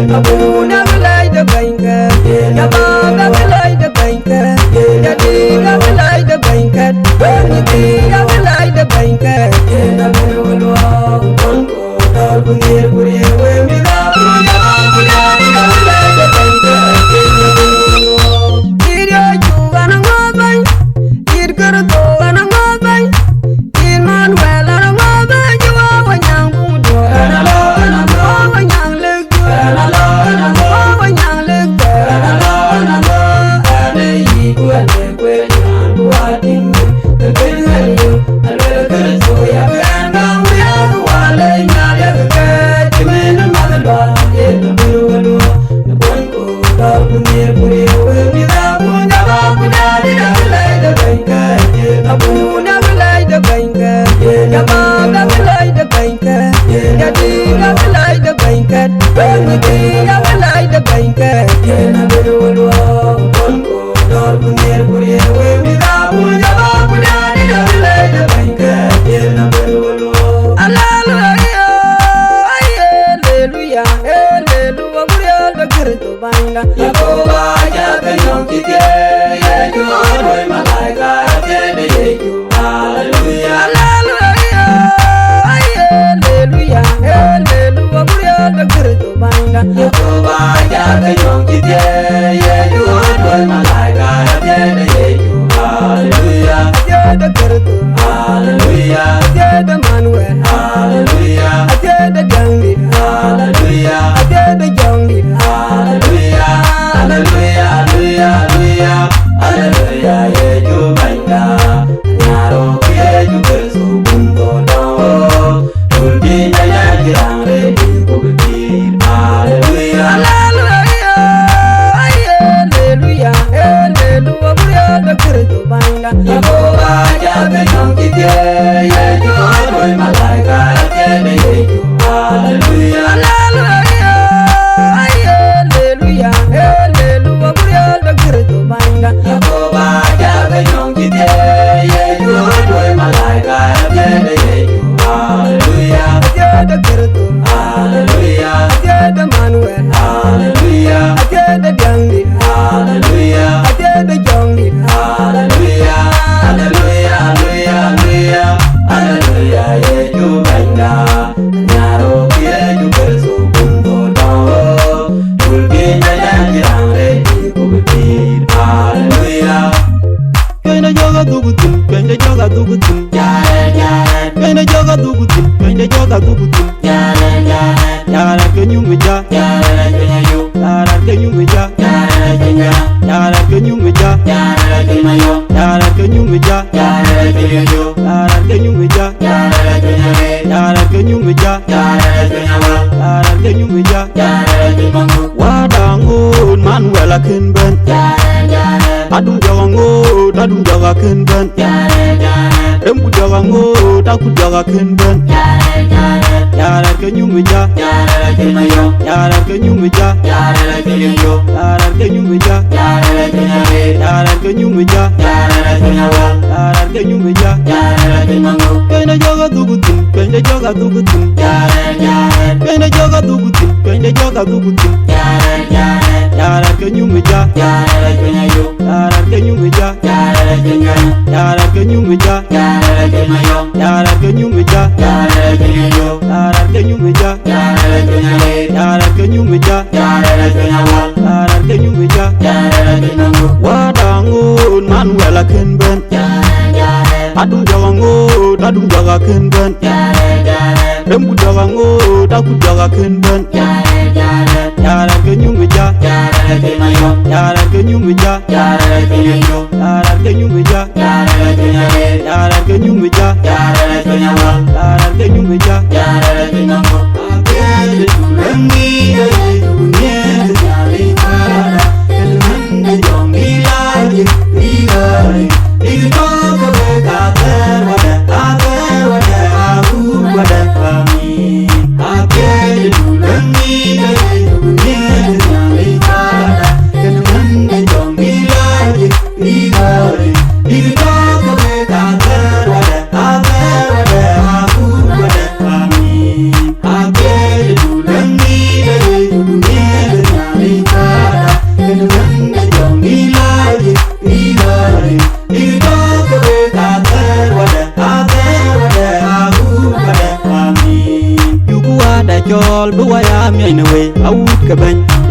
Abu never like the banker. Yaba never like the banker. Yadi never like the banker. Yadi never like the banker.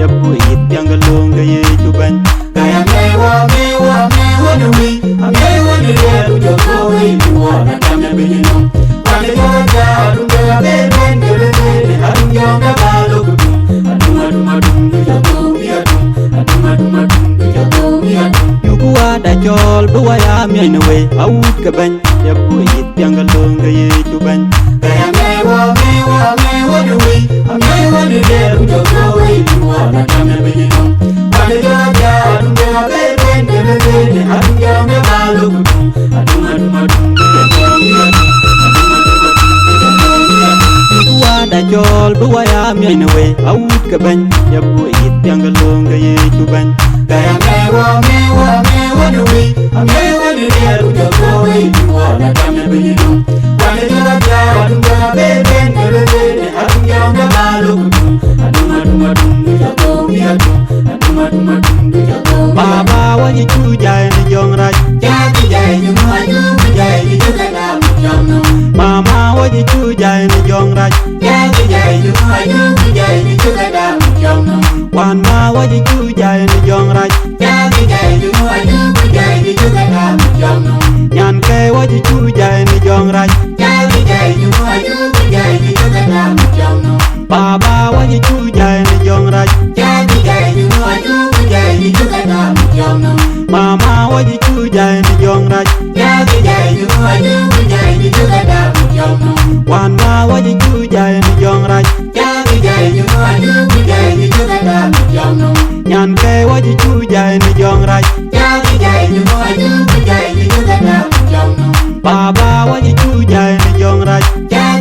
ya pu yit yang longa ye chuban kaya mewa no wi amewa ni le jo ko wi wo na tamya binino kame joja dunga beben gele adunga ga balo kudu aduma jo ko wi aduma jo ko wi yuwa da chol buwa ya mi no we awut ka ban ya pu yit yang longa ye chuban kaya mewa no wi amewa ni le jo ko wi wo na tamya binino kame joja dunga beben gele adunga ga balo kudu aduma yuwa da chol buwa ya mi no we awut ka ban ya pu yit yang longa ye chuban kaya mewa no wi amewa ni le jo ko wi wo na tamya binino kame joja dunga beben gele adunga ga balo kudu aduma jo ko wi aduma jo ko baba wa ji chu jai ni jong raj jai ni ma ju jai ni jo ka no mama wa ji chu jai ni jong raj jai ni ma ju jai ni jo ka no wan ma wa ji chu jai ni jong raj jai ni ma ju jai ni jo ka no nyan ke wa ji chu jai ni jong raj jai ni ma ju jai ni jo ka no baba wa ji chu jai ni jong raj jai ni ma ju jai ni jo ka no mama wa ji chu jai ni jong raj jai ni ma ju jai ni jo ka no wan ma wa ji chu jai ni jong raj jai ni ma ju jai ni jo ka no nyan ke wa ji chu jai ni jong raj jai ni ma ju jai ni jo ka no baba wa ji chu jai ni jong raj jai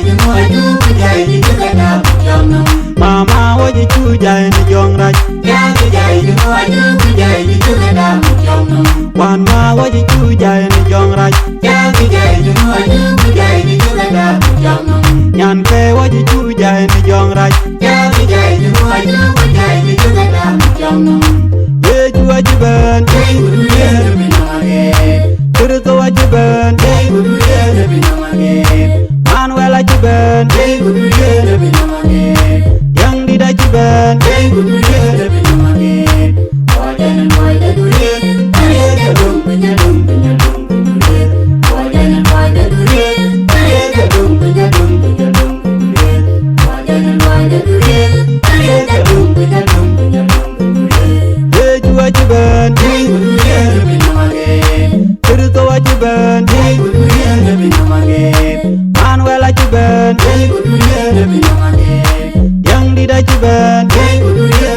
ni ma ju jai ni jo ka no mama wa ji chu jai ni jong raj jai ni ma ju jai ni jo ka no wan ma wa ji chu jai ni jong raj jai ni ma ju jai ni jo ka no nyan ke wa ji chu jai ni jong raj jai ni ma ju jai ni jo ka no ye chu a ji ben jai gudu ye bi na mage tur to a ji ben jai gudu ye bi na mage man wa la ji ben jai gudu ye bi na mage yang di da ji ben jai gudu ye bi na mage wajan boy da dure tare da dum punya dum dure wajan boy da dure tare da dum punya dum dure wajan boy da dure tare da dum punya dum dure ye chu a ji ben jai gudu ye bi na mage tur to a ji ben jai gudu ye bi na mage man wa la ji ben jai gudu ye bi na mage yang di da ji ben jai gudu ye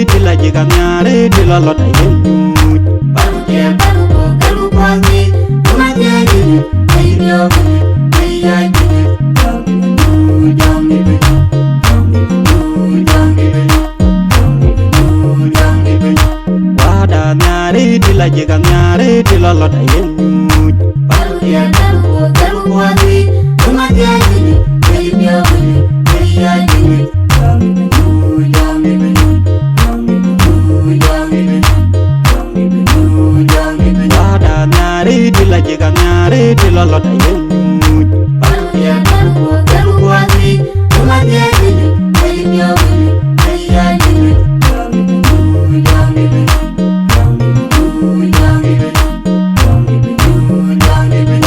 tila jiga nyare tila lota yen nyut Baru dia baru ko kalu kwangi Kumanya gini Ayo gini Ayo gini Jangi bini Jangi bini Jangi bini Wada nyare tila jiga nyare tila lota yen nyut Baru dia baru ko kalu kwangi Kumanya gini Ayo gini Ayo gini Jangi bini Jangi bini Wada nyare tila jiga nyare tila lota yen nyut Baru dia baru ko kalu kwangi Kumanya gini Ayo gini Ayo gini Jangi bini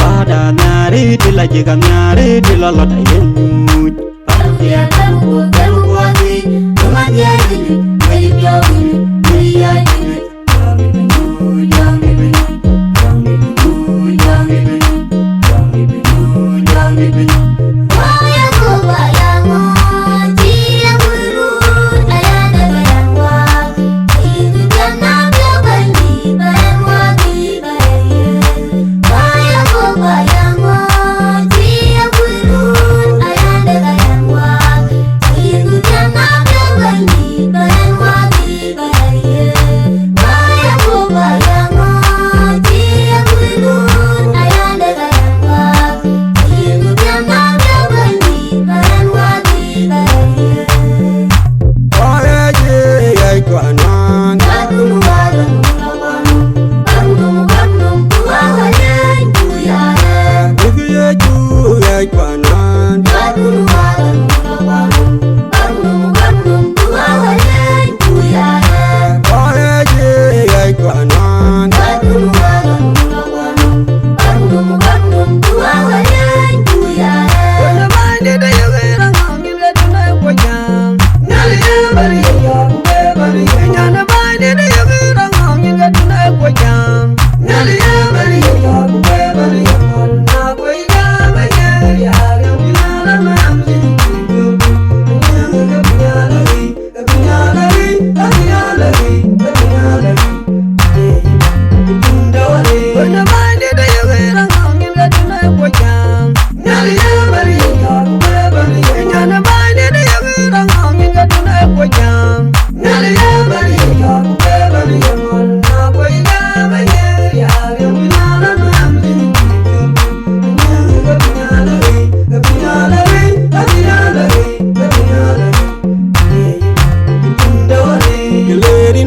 Wada nyare tila jiga nyare tila lota yen nyut Baru dia baru ko kalu kwangi Kumanya gini Ayo gini Ayo gini Jangi bini Jangi bini Waya ko bayango Dia burun Ayana bayangwa Itu jangan beli Bayangwa di bayang Waya ko bayango Dia burun Ayana bayangwa Itu jangan beli Bayangwa di bayang Waya ko bayango Dia burun Ayana bayangwa Itu jangan beli Bayangwa di bayang Oye je ay kwanan Badung badung lawan Badung badung tuahayan tuyara Ugiye ju ay kwanan Badung badung lawan Badung badung tuahayan tuyara Oye je ay kwanan Badung badung lawan Badung badung tuahayan tuyara Wala mande da yagera ngile duna kwanyam Nali bari ya kube bari nyana mande da yagera ngile duna kwanyam Nali bari ya kube bari na kwaya baya ya ngila mamzi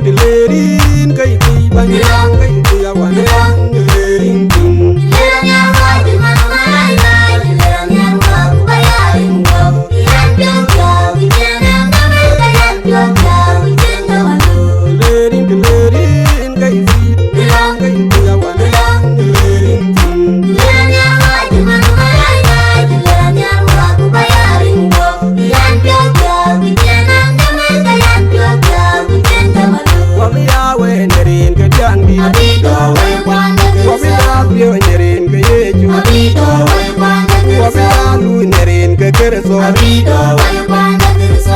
Dilerin kai kai banyang kai dia wanang dilerin ting Leranya wadi manai mai Leranya wabu bayarin wau Iyan jogja Wijana ngamai kayan jogja Wijana walu dilerin kai kai dia wanang dilerin ting Leranya wadi manai mai Leranya wabu bayarin wau Iyan jogja Wijana ngamai kayan jogja Wijana walu Wami yawe nerin ke jangi Abido wayu kwanda Wami gerso yabyo nerin ke yeju Abido wayu kwanda Wami gerso yalu nerin ke kerso Abido wayu kwanda gerso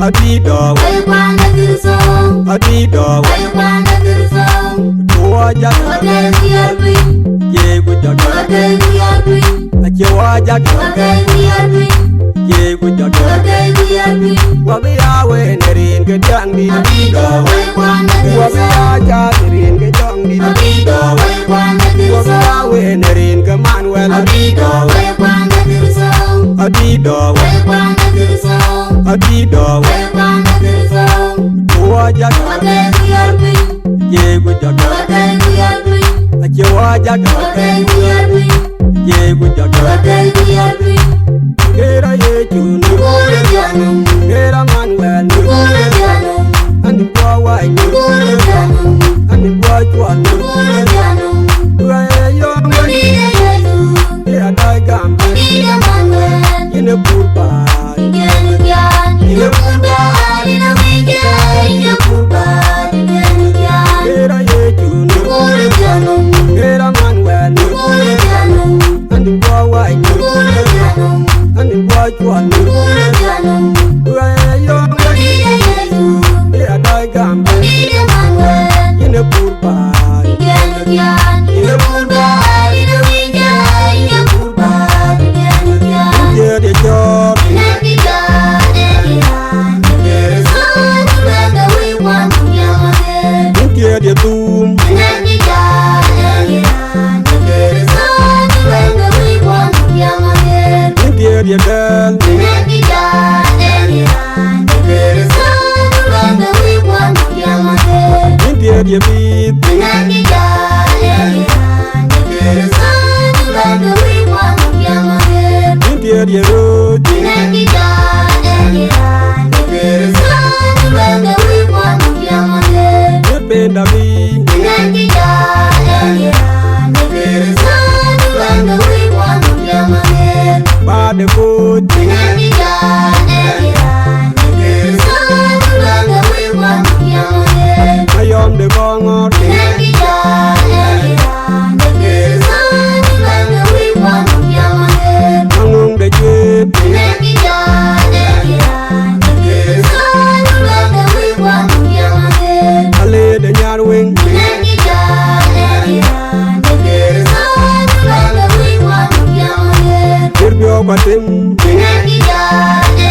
Adido Wayu kwanda gerso adido Wayu kwanda gerso Tuwaja Hotel Real Dream ye gujaga Hotel Real Dream Ache wajaga Hotel Real Dream ye gujaga Hotel Real Dream Wami yawe nerin ke jangi Abido wayu kwanda Wami gerso yaja nerin ke jangi Abido wayu kwanda Wami gerso yawe nerin ke Manuel Abido wayu kwanda gerso Adido Wayu kwanda gerso adido Wayu kwanda gerso Tuwajaga Hotel Real Dream ye gujaga Hotel Real Dream Ache wajaga Hotel Real Dream ye gujaga Hotel Real Dream Kera ye junu Kule janum Kera Manuel Kule janum Andi kwa wanyu Kule janum Andi kwa chwanu Kule janum Kwe yongo Amida Yesu Kera dai gambe Amida Manuel Yine purba Ingenu gyan Ina purba Ina wike Ina purba Ingenu gyan Kera ye junu Kule janum Kera Manuel Kule janum Andi kwa wanyu Kule janum Andi kwa chwanu Kule janum Kwe India dia beat Nanti jalan Sanu lagu iwan yang akhir India dia road Nanti jalan Sanu lagu iwan yang akhir Benda bi Nanti jalan Sanu lagu iwan yang akhir Bade food Nanti jalan Sanu lagu iwan yang akhir Ayom de bongor Nanti jalan Sanu lagu iwan yang akhir Mangung de jeep Nanti jalan Sanu lagu iwan yang akhir Ale de nyarwing Nanti jalan Sanu lagu iwan yang akhir Birbio batim Nanti jalan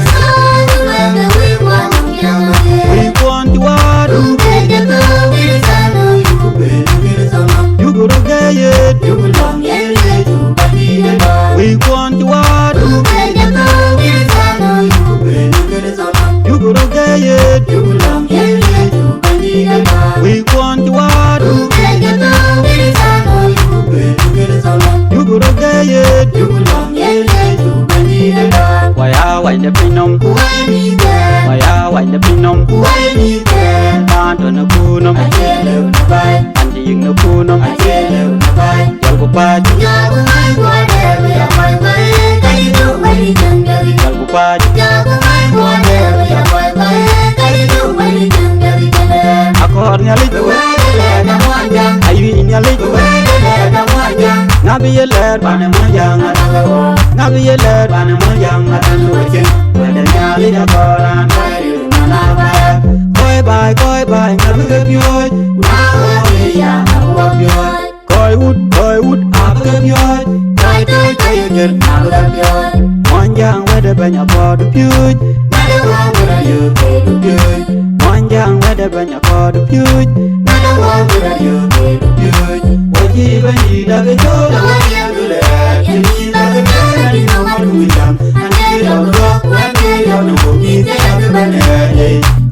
Sanu lagu iwan yang akhir We want you wadu Beja kau di sana Ibu beli sana You go to gayet Ibu long yang itu bagi depan We want you wadu Beja kau di sana Ibu beli sana You go to gayet Ibu long yang itu bagi depan We want you wadu Beja kau di sana Ibu beli sana You go to gayet Ibu long yang itu bagi depan Waya waya pinom Kuai mi kan Waya waya pinom Kuai mi kan Tanto na punom Aceh leu nabai Andi yung na punom Aceh leu nabai Jal ko pa Jago mai kuade Biar mai mai Kali tu mai jenggali Jal ko pa Jago mai kuade Biar mai mai Kali tu mai jenggali jalan Akor nyalit Kuade na wanjang Ayu nyalit Kuade na wanjang Nabi yeler bana manjang Nagawa Nabi yeler bana manjang Atan wajin Wada nyalit akoran Kali manabaya Koi bai Ngabi kepyoy Nawa dia Nawa bioi Koi wood Apa kepyoy Kai toi kai ger Nawa bioi Manjang wada banyak kodu pyuj Nadawa merayu Kedu bioi Manjang wada banyak kodu pyuj Nadawa merayu Kedu bioi Wajib bani daga jola Nawa dia dule Yang kita kenal Di nomor ujang Ane yang rock Ane yang nunggu Kita yang kebenar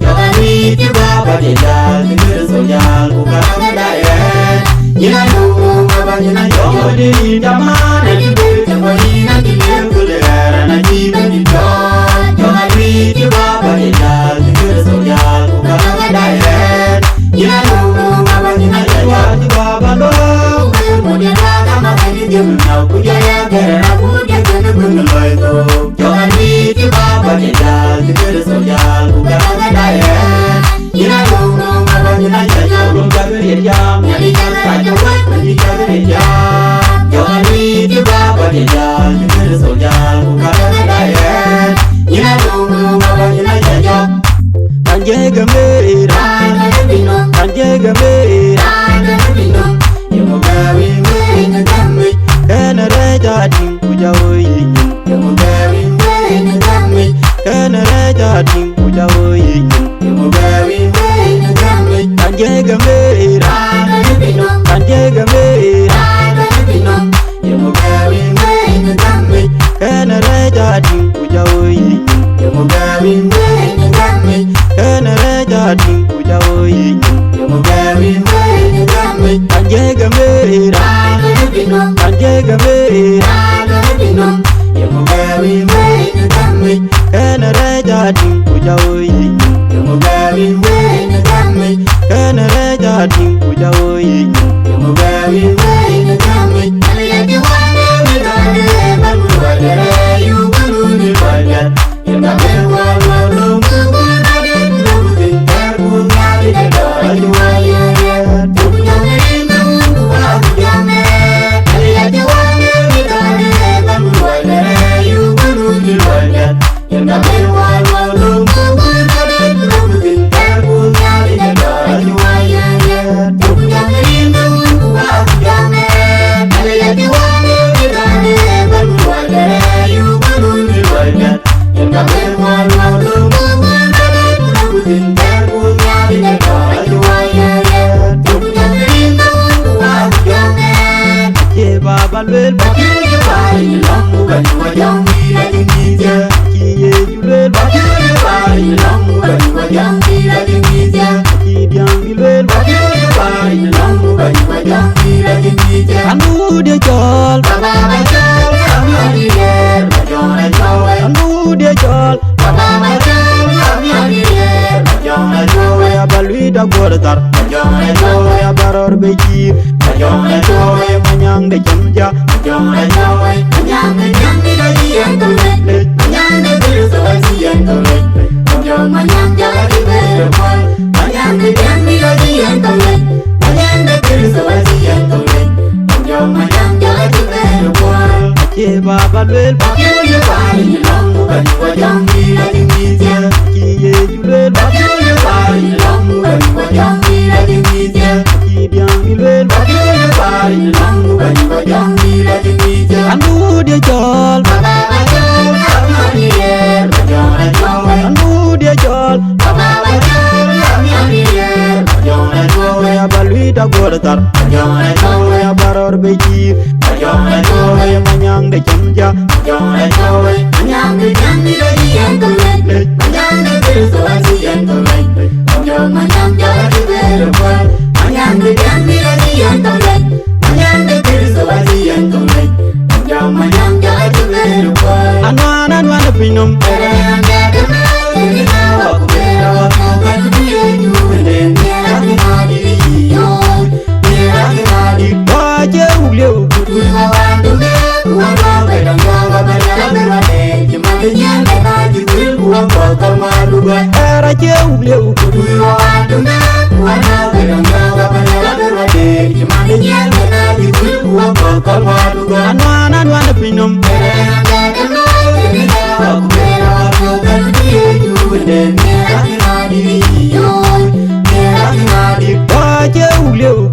Jangan riti bapa jejal Tinggal sojal Bukan kedayan Jina nunggu Bapa jina Yongo jauh di daman Nanti berjam Wali nanti dia kuliah Nanti berjam Jangan riti bapa jejal Tinggal sojal Bukan kedayan Jina nunggu Bapa jina jauh Wajib babandong Kemudian datang makan di jam Aku jaya karena aku dia kena mengeloi tu Jangan riti bapa jejal Tinggal sojal Bukan kedayan Jina nunggu Bapa jina jauh Belum jaga dia jam Nyali jaga raja buat Pergi jaga dia jam Jangan riti bapa jejal Tinggal sojal Bukan kedayan Jina nunggu Bapa jina jauh Tanje gembira Rada bingung Tanje gembira Rada bingung Yang mau kawin Mereka kami Kena reja ding pujawo yinyin Yang mau kawin Mereka kami Kena reja ding pujawo yinyin Yang mau kawin Mereka kami Tanje gembira Rada bingung Tanje gembira Rada bingung Yang mau kawin Mereka kami Kena reja ding pujawo yinyin Yang mau kawin Mereka kami Kena reja ding pujawo yinyin Yang mau kawin Mereka kami Tanje gembira Rada bingung Tanje gembira Rada bingung Yang mau kawin Mereka kami Kena reja ding pujawo yinyin Yang mau kawin Mereka kami Kena reja ding pujawo yinyin Yang mau kawin Mereka kami Kalian juara Berada Baru ada rayu Baru dibayar Yang tak berwawal Lumpuh Ada Lumpuh Tinggal Punya Tidak doa Juaya Tunggu jangan Bangun Tua jangan Kalian juara Berada Baru ada rayu Baru dibayar Yang tak berwawal Lumpuh Ada Lumpuh Tinggal Punya Tidak doa Juaya Tunggu jangan Bangun Tua jangan Kalian juara Berada Baru ada rayu Baru dibayar Yang tak berwawal Lumpuh Ada Lumpuh Tinggal Punya Tidak doa Juaya Tunggu jangan Bangun Tua jangan Ye baba lwel ba Bakirnya paling long bukan wajang tidak tingginya Kiye julwel ba Bakirnya paling long bukan wajang tidak tingginya Kiye balwita gortar Majong Joy, ya baror beji Majong Joy, manyang de jamja Majong Joy, Manyang Nila Dian Tolet, Manyang Nila Dian Tolet, Manyang Jadi Berpol, Manyang Nila Dian Tolet, Manyang Nila Dian Tolet, Manyang Jadi Berpol. ke baba lel Bakyunya paling long, bukan wajang bila tingginya. ki ye julel Bakyunya paling long, bukan wajang bila tingginya. ki biang bilel Bakyunya paling long, bukan wajang bila tingginya. andu dia jol Baba bajol, kami onier, bajol joy. andu dia jol Baba bajol, kami onier, bajol joy. ya balwita gortar Bajol joy, ya baror beji bajol joy. manyang de jamja Bajol joy, manyang Nila Dian Tolet, manyang Nila Dian Tolet, manyang Jadi Berpol, manyang Nila Dian Tolet, manyang Nila Dian Tolet, manyang Jadi Berpol. anan wana pinum baje ugleu era je ugleu anan wana pinum baje ugleu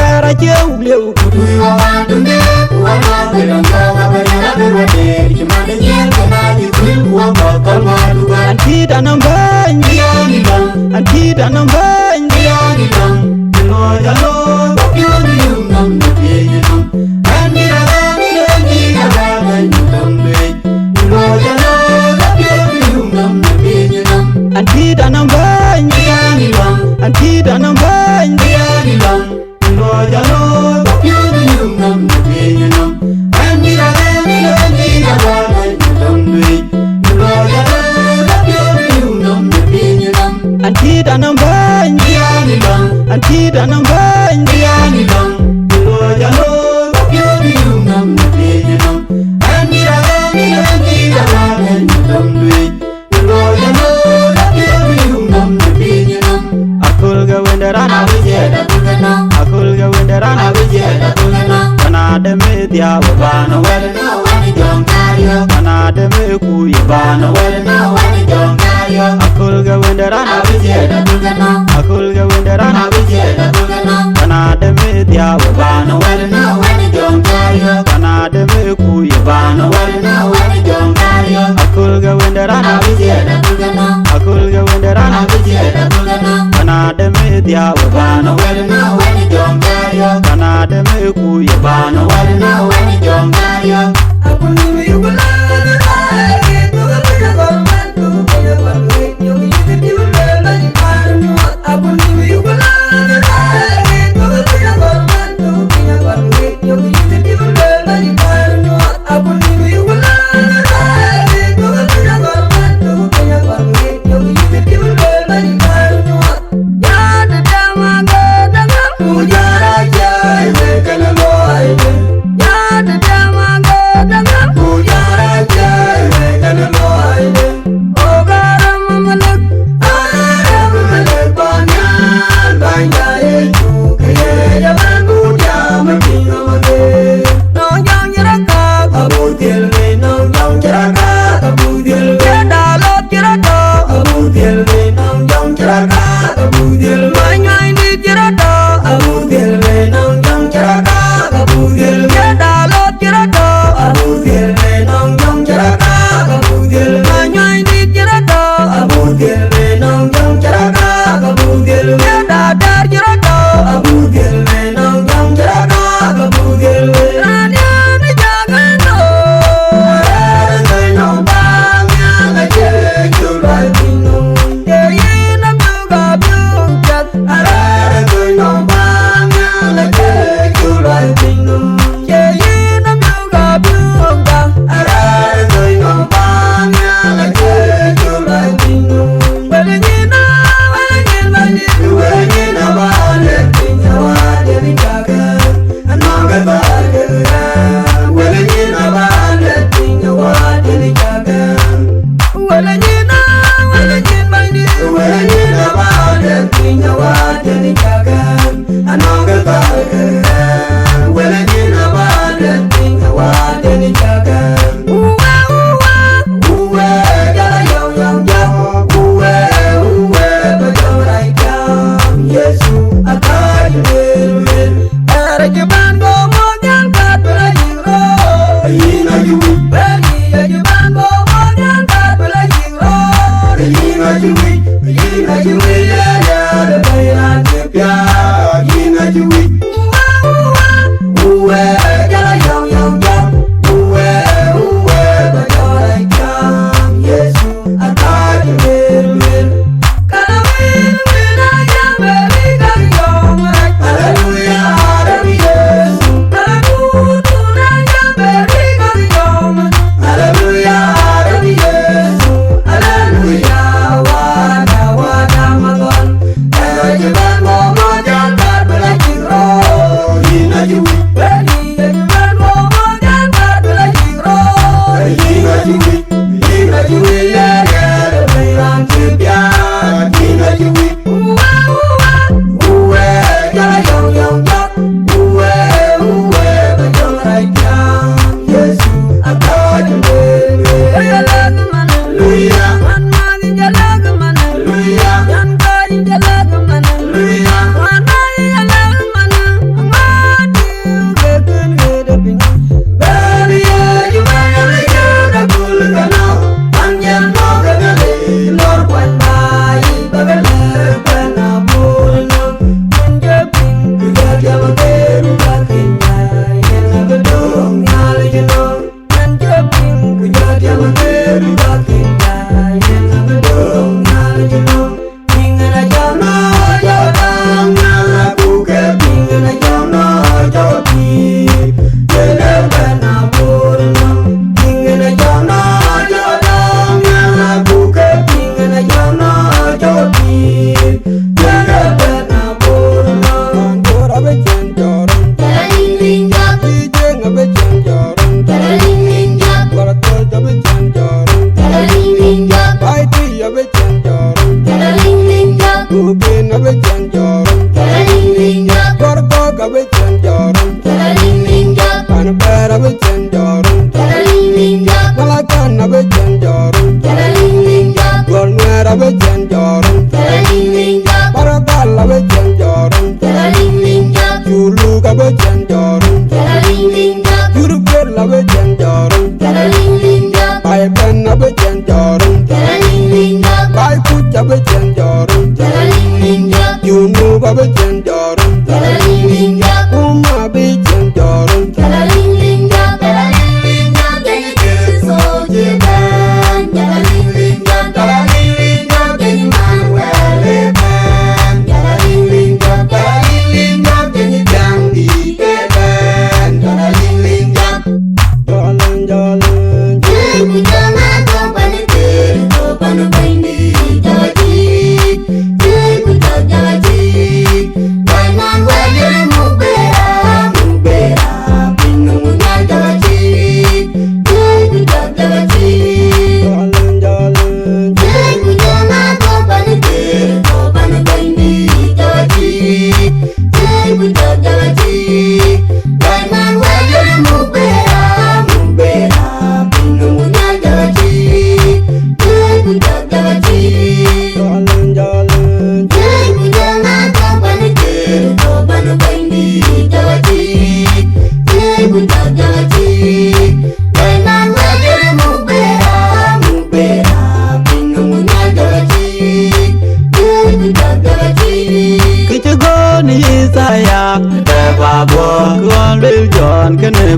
era je ugleu anti danam banji anti danam banji Lo jalo, you know, anti danam banji anti danam banji anti danam banji anti danam banji akul ga wendaran akul ga wendaran kana de me dia bana wel kana de me ku bana wel akul ga wendaran akul ga wendaran kana de me dia bana wel kana de me ku bana wel akul ga wendaran akul ga wendaran kana de me dia bana wel kana de me ku bana wel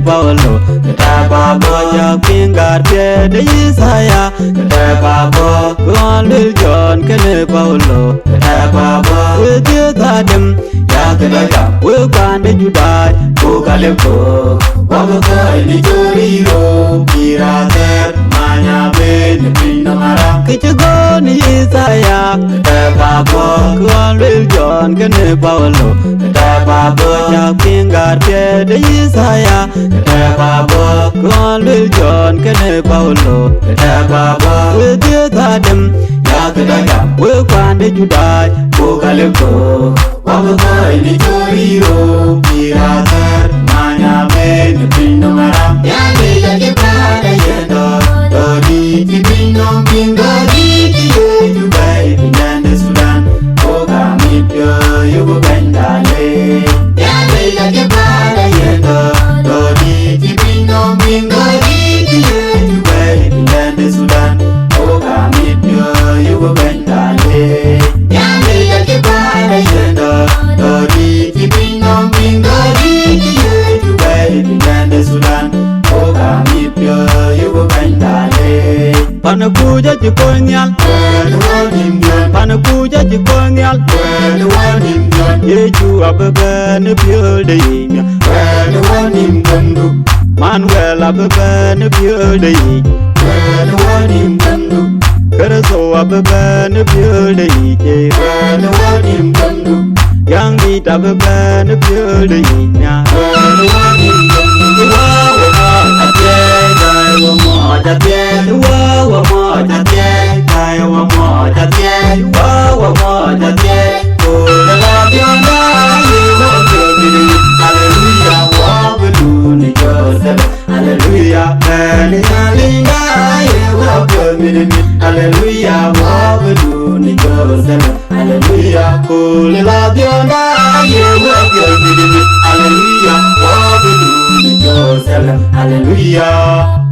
Paulo, Tababo, Pingar, the Isaiah, Tababo, Gon Lil John, Kene Paulo, Tababo, with you Tadim, Yakadaka, will find you die, Pokalepo, Wabako, Nitoriro, Pirater, Maya, Ben, Pinamara, Kitchagon, Isaiah, Tababo, Gon Lil John, Kene Paulo, Tababo, Pingar, the Isaiah, Tababo, Gon Lil John, Kene Paulo, Tababo, with you Tadim, Yakadaka, will find you die, Pokalepo, Wabako, Nitoriro, Pirater, Maya, Ben, Pinamara, Yami, Yakipada, Yedo, Dodi, Tipino, Pingori, Dubai, Pinanda, Sudan, Oga, Mipyo, Yugo, Bendale, Yami, Yakipada, Yedo, Dodi, Tipino, Pingori, Dubai, Pinanda, Sudan, Oga, Mipyo, Yugo, Bendale, Yami, Yakipada, Yedo, Dodi, Tipino, Pingori, Dubai, Pinanda, Sudan, Oga, Mipyo, Yugo, Bendale. Panakuja chikonyal, Panakuja chikonyal, Yeju ababa ne pyode yimya, Manuel ababa ne pyode yimya, Karaso ababa ne pyode yimya, Yang di ababa ne pyode yimya. Hallelujah, kule la dionda yewe gel bidimi. Hallelujah, wabudu ni Jerusalem. Hallelujah.